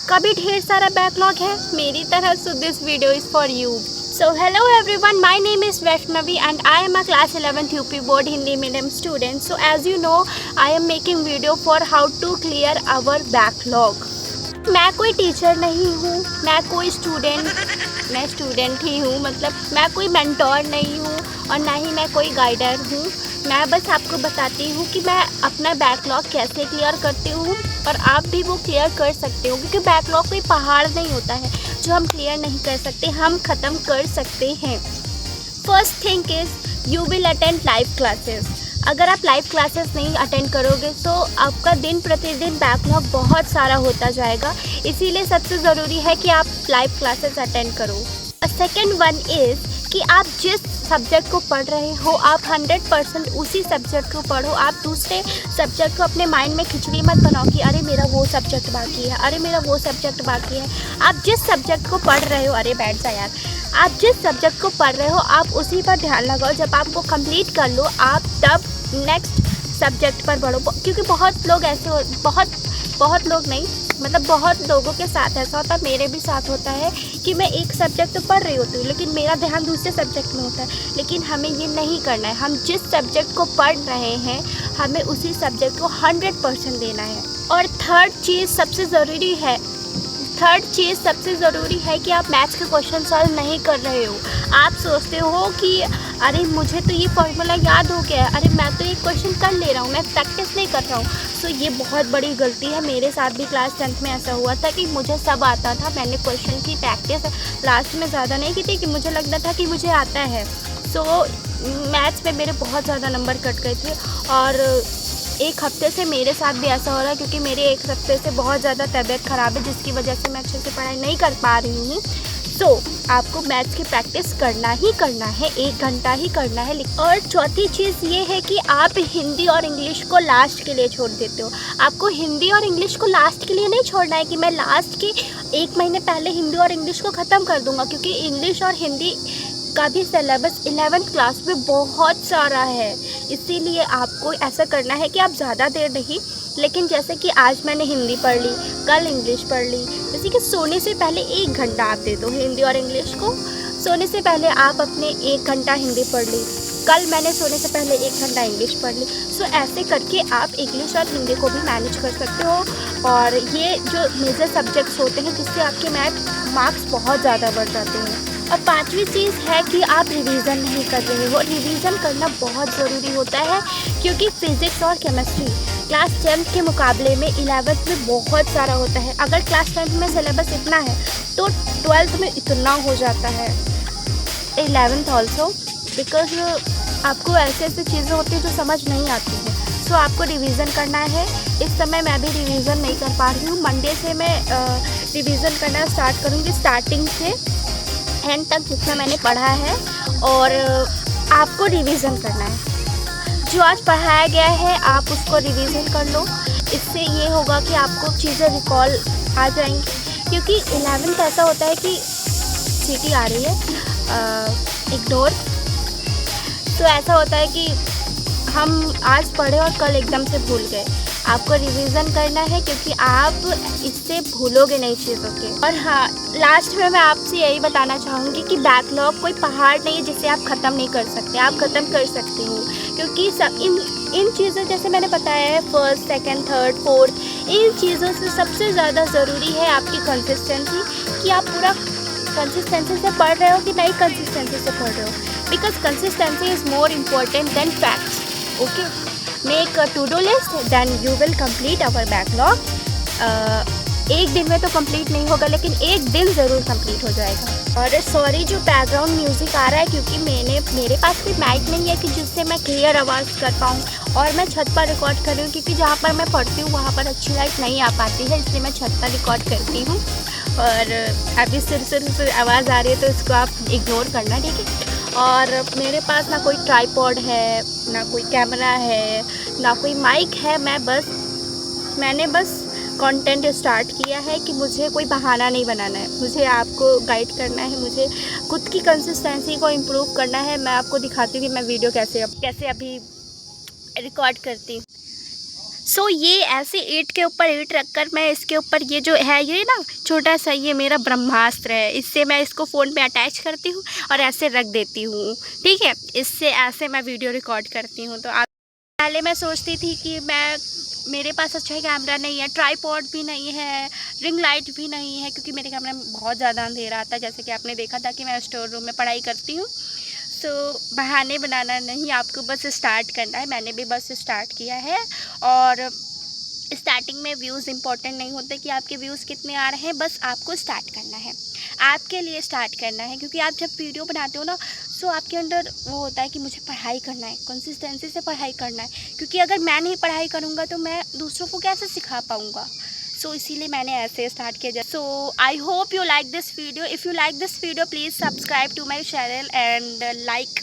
आपका भी ढेर सारा बैकलॉग है मेरी तरह, so this video is for you. So hello everyone, my name is Vaishnavi and I am a class 11th UP board Hindi medium student. So as you know, I am making video for how to clear our backlog. मैं कोई teacher नहीं हूँ, मैं कोई मैं student ही हूँ, मतलब मैं कोई मेंटोर नहीं हूँ और ना ही मैं कोई गाइडर हूँ। मैं बस आपको बताती हूँ कि मैं अपना बैकलॉग कैसे क्लियर करती हूँ और आप भी वो क्लियर कर सकते हो, क्योंकि बैकलॉग कोई पहाड़ नहीं होता है जो हम क्लियर नहीं कर सकते, हम ख़त्म कर सकते हैं। First thing is you will attend live classes. अगर आप लाइव क्लासेस नहीं अटेंड करोगे तो आपका दिन प्रतिदिन बैकलॉग बहुत सारा होता जाएगा, इसीलिए सबसे ज़रूरी है कि आप लाइव क्लासेस अटेंड करो। सेकेंड वन इज़ कि आप जिस सब्जेक्ट को पढ़ रहे हो आप 100% उसी सब्जेक्ट को पढ़ो। आप दूसरे सब्जेक्ट को अपने माइंड में खिचड़ी मत बनाओ कि अरे मेरा वो सब्जेक्ट बाकी है, अरे मेरा वो सब्जेक्ट बाकी है। आप जिस सब्जेक्ट को पढ़ रहे हो, अरे बैठ जा यार, आप जिस सब्जेक्ट को पढ़ रहे हो आप उसी पर ध्यान लगाओ। जब आप वो कंप्लीट कर लो आप तब नेक्स्ट सब्जेक्ट पर बढ़ो, क्योंकि बहुत लोग ऐसे बहुत लोग नहीं, मतलब बहुत लोगों के साथ ऐसा होता है, मेरे भी साथ होता है कि मैं एक सब्जेक्ट तो पढ़ रही होती हूँ लेकिन मेरा ध्यान दूसरे सब्जेक्ट में होता है। लेकिन हमें ये नहीं करना है, हम जिस सब्जेक्ट को पढ़ रहे हैं हमें उसी सब्जेक्ट को 100% देना है। और थर्ड चीज़ सबसे ज़रूरी है कि आप मैथ्स के क्वेश्चन सॉल्व नहीं कर रहे हो। आप सोचते हो कि अरे मुझे तो ये फॉर्मूला याद हो गया है, अरे मैं तो ये क्वेश्चन कर ले रहा हूँ, मैं प्रैक्टिस नहीं कर रहा हूँ। सो ये बहुत बड़ी गलती है। मेरे साथ भी क्लास 10th में ऐसा हुआ था कि मुझे सब आता था, मैंने क्वेश्चन की प्रैक्टिस लास्ट में ज़्यादा नहीं की थी कि मुझे लगता था कि मुझे आता है। सो मैथ्स में मेरे बहुत ज़्यादा नंबर कट गए थे और एक हफ्ते से मेरे साथ भी ऐसा हो रहा है, क्योंकि मेरे एक हफ्ते से बहुत ज़्यादा तबीयत ख़राब है जिसकी वजह से मैं अच्छे से पढ़ाई नहीं कर पा रही हूँ। सो आपको मैथ्स की प्रैक्टिस करना है, 1 घंटा ही करना है। और चौथी चीज़ ये है कि आप हिंदी और इंग्लिश को लास्ट के लिए छोड़ देते हो। आपको हिंदी और इंग्लिश को लास्ट के लिए नहीं छोड़ना है कि मैं लास्ट के 1 महीने पहले हिंदी और इंग्लिश को ख़त्म कर दूँगा, क्योंकि इंग्लिश और हिंदी का भी सिलेबस 11th क्लास में बहुत सारा है। इसीलिए आपको ऐसा करना है कि आप ज़्यादा देर नहीं, लेकिन जैसे कि आज मैंने हिंदी पढ़ ली, कल इंग्लिश पढ़ ली, जैसे कि सोने से पहले 1 घंटा आप दे दो हिंदी और इंग्लिश को। सोने से पहले आप अपने 1 घंटा हिंदी पढ़ ली, कल मैंने सोने से पहले 1 घंटा इंग्लिश पढ़ ली। सो ऐसे करके आप इंग्लिश और हिंदी को भी मैनेज कर सकते हो। और ये जो मेजर सब्जेक्ट्स होते हैं जिससे आपके मार्क्स बहुत ज़्यादा बढ़ जाते हैं। और 5वीं चीज़ है कि आप रिवीजन नहीं कर रहे हो। रिवीजन करना बहुत ज़रूरी होता है, क्योंकि फिज़िक्स और केमिस्ट्री क्लास 10th के मुकाबले में 11th में बहुत सारा होता है। अगर क्लास 10th में सिलेबस इतना है तो 12th में इतना हो जाता है, 11th ऑल्सो, बिकॉज आपको ऐसे चीज़ें होती हैं जो समझ नहीं आती हैं। सो आपको रिवीजन करना है। इस समय मैं भी रिवीजन नहीं कर पा रही हूँ। मंडे से मैं रिवीजन करना स्टार्ट करूँगी, स्टार्टिंग से एंड तक जितना मैंने पढ़ा है। और आपको रिवीजन करना है, जो आज पढ़ाया गया है आप उसको रिवीजन कर लो। इससे ये होगा कि आपको चीज़ें रिकॉल आ जाएंगी, क्योंकि 11th ऐसा होता है कि सीटी आ रही है, इग्नोर। तो ऐसा होता है कि हम आज पढ़े और कल एकदम से भूल गए। आपको रिवीजन करना है, क्योंकि आप इससे भूलोगे नई चीज़ों के। और हाँ, लास्ट में मैं आपसे यही बताना चाहूँगी कि बैकलॉग कोई पहाड़ नहीं है जिसे आप ख़त्म नहीं कर सकते। आप ख़त्म कर सकते हो, क्योंकि इन चीज़ों जैसे मैंने बताया है, फर्स्ट, सेकंड, थर्ड, फोर्थ, इन चीज़ों से सबसे ज़्यादा ज़रूरी है आपकी कंसिस्टेंसी, कि आप पूरा कंसिस्टेंसी से पढ़ रहे हो कि नहीं कंसिस्टेंसी से पढ़ रहे हो। Because consistency is more important than facts. Okay, make a to do list, then you will complete our backlog. एक दिन में तो कंप्लीट नहीं होगा, लेकिन एक दिन ज़रूर कंप्लीट हो जाएगा। और सॉरी जो बैकग्राउंड म्यूज़िक आ रहा है, क्योंकि मेरे पास कोई माइक नहीं है कि जिससे मैं क्लियर आवाज़ कर पाऊँ, और मैं छत पर रिकॉर्ड कर रही हूँ, क्योंकि जहाँ पर मैं पढ़ती हूँ वहाँ पर अच्छी लाइट नहीं आ पाती है, इसलिए मैं छत पर रिकॉर्ड करती हूँ। और अभी सिर आवाज़ आ रही है तो इसको आप इग्नोर करना, ठीक है। और मेरे पास ना कोई ट्राइपॉड है, ना कोई कैमरा है, ना कोई माइक है। मैंने बस कंटेंट स्टार्ट किया है कि मुझे कोई बहाना नहीं बनाना है, मुझे आपको गाइड करना है, मुझे खुद की कंसिस्टेंसी को इम्प्रूव करना है। मैं आपको दिखाती हूँ कि मैं वीडियो कैसे अभी रिकॉर्ड करती हूँ। सो ये ऐसे ईंट के ऊपर ईंट रखकर मैं इसके ऊपर ये जो है ये ना छोटा सा ये मेरा ब्रह्मास्त्र है, इससे मैं इसको फ़ोन पे अटैच करती हूँ और ऐसे रख देती हूँ, ठीक है। इससे ऐसे मैं वीडियो रिकॉर्ड करती हूँ। तो आप पहले मैं सोचती थी कि मेरे पास अच्छा कैमरा नहीं है, ट्राईपॉड भी नहीं है, रिंग लाइट भी नहीं है, क्योंकि मेरे कैमरे में बहुत ज़्यादा अंधेरा आता है। जैसे कि आपने देखा था कि मैं स्टोर रूम में पढ़ाई करती हूँ। सो बहाने बनाना नहीं, आपको बस स्टार्ट करना है। मैंने भी बस स्टार्ट किया है। और स्टार्टिंग में व्यूज़ इंपॉर्टेंट नहीं होते कि आपके व्यूज़ कितने आ रहे हैं, बस आपको स्टार्ट करना है, आपके लिए स्टार्ट करना है। क्योंकि आप जब वीडियो बनाते हो ना, सो आपके अंदर वो होता है कि मुझे पढ़ाई करना है, कंसिस्टेंसी से पढ़ाई करना है। क्योंकि अगर मैं नहीं पढ़ाई करूँगा तो मैं दूसरों को कैसे सिखा पाऊँगा। सो इसीलिए मैंने ऐसे स्टार्ट किया। So I hope you like this video. If you like this video please subscribe to my channel and like